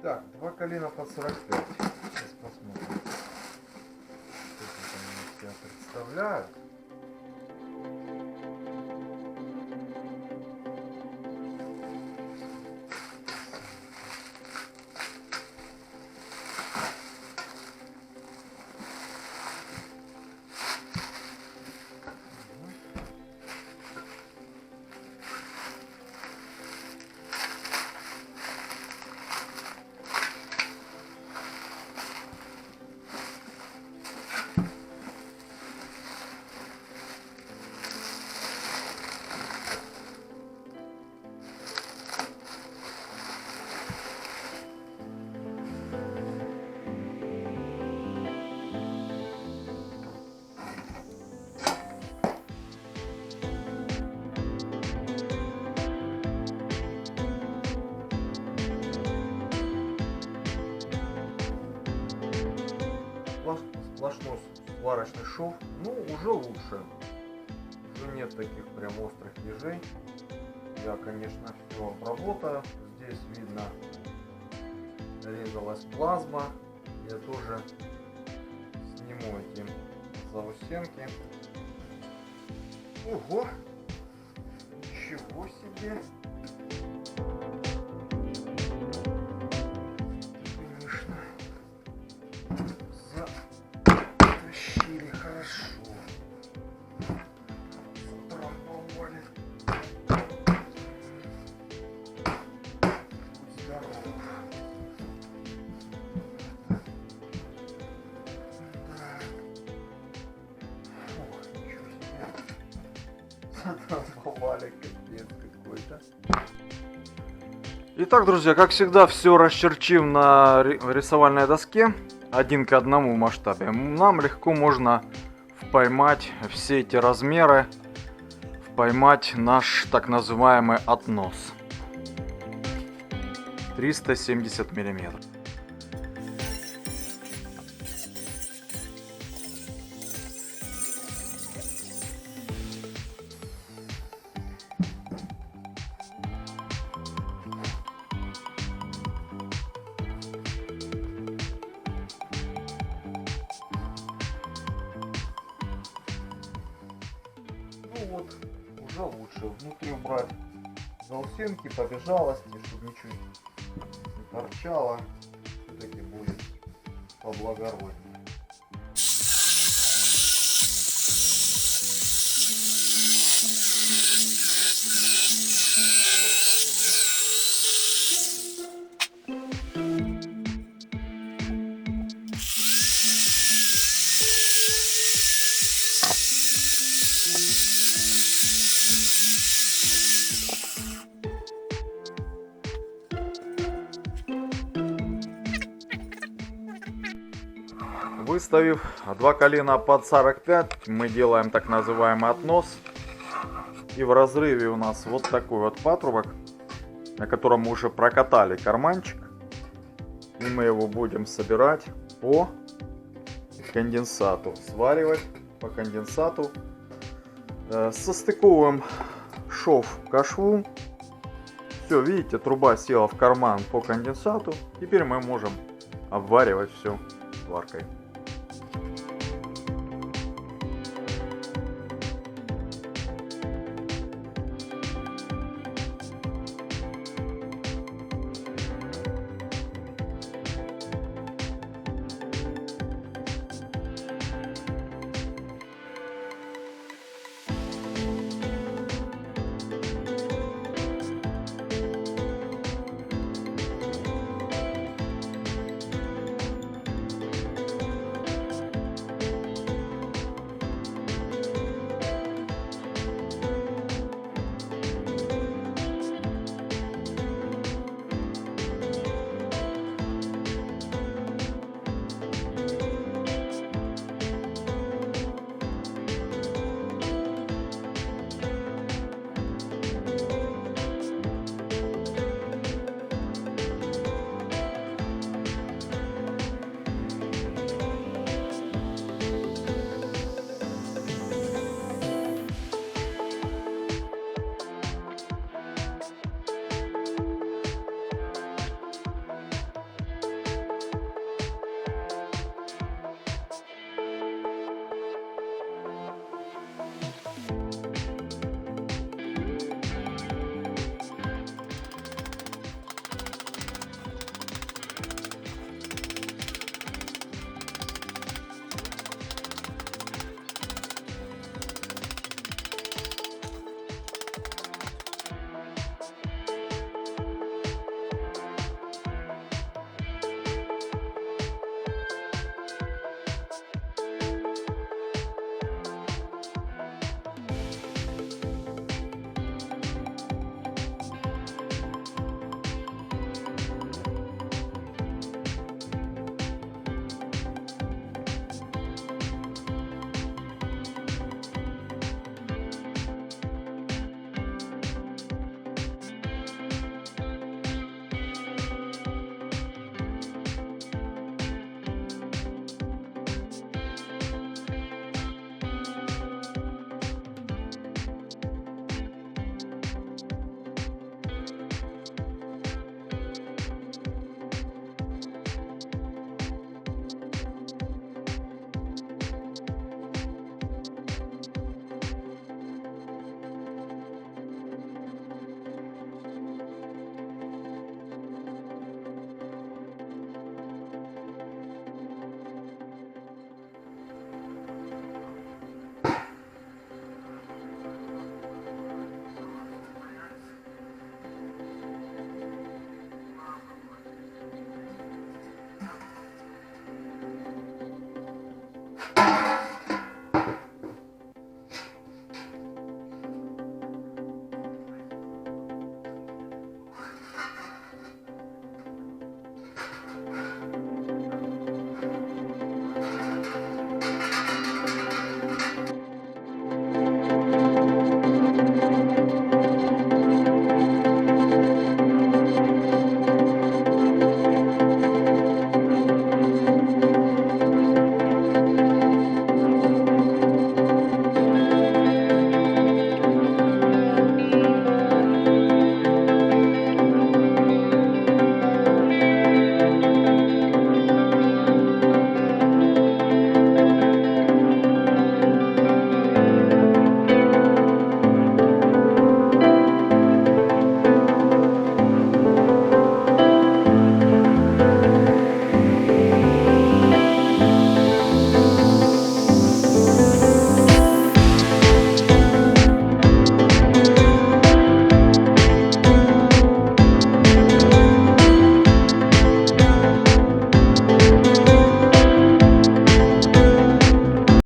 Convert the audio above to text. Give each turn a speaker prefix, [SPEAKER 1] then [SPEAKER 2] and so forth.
[SPEAKER 1] Так, 2 колена под 45. Сейчас посмотрим, что тут они из себя представляют. Сплошной сварочный шов, ну уже лучше, уже нет таких прям острых ежей. Я, конечно, все обработаю. Здесь видно, резалась плазма. Я тоже сниму эти заусенки. Ого, ничего себе! Конечно, затащили хорошо. Затрамбовали. Будь здоров. Так. Ох, ничего себе. Затрамбовали, капец какой-то. Итак, друзья, как всегда, все расчерчим на рисовальной доске 1 к 1 в масштабе. Нам легко можно поймать все эти размеры, поймать наш так называемый относ 370 миллиметров. Ну вот, уже лучше. Внутри убрать заусенки, побежалости, чтобы ничего не торчало. Все-таки будет поблагороднее. Выставив 2 колена под 45, мы делаем так называемый относ. И в разрыве у нас вот такой вот патрубок, на котором мы уже прокатали карманчик. И мы его будем собирать по конденсату, сваривать по конденсату. Состыковываем шов к шву. Все, видите, труба села в карман по конденсату. Теперь мы можем обваривать все сваркой.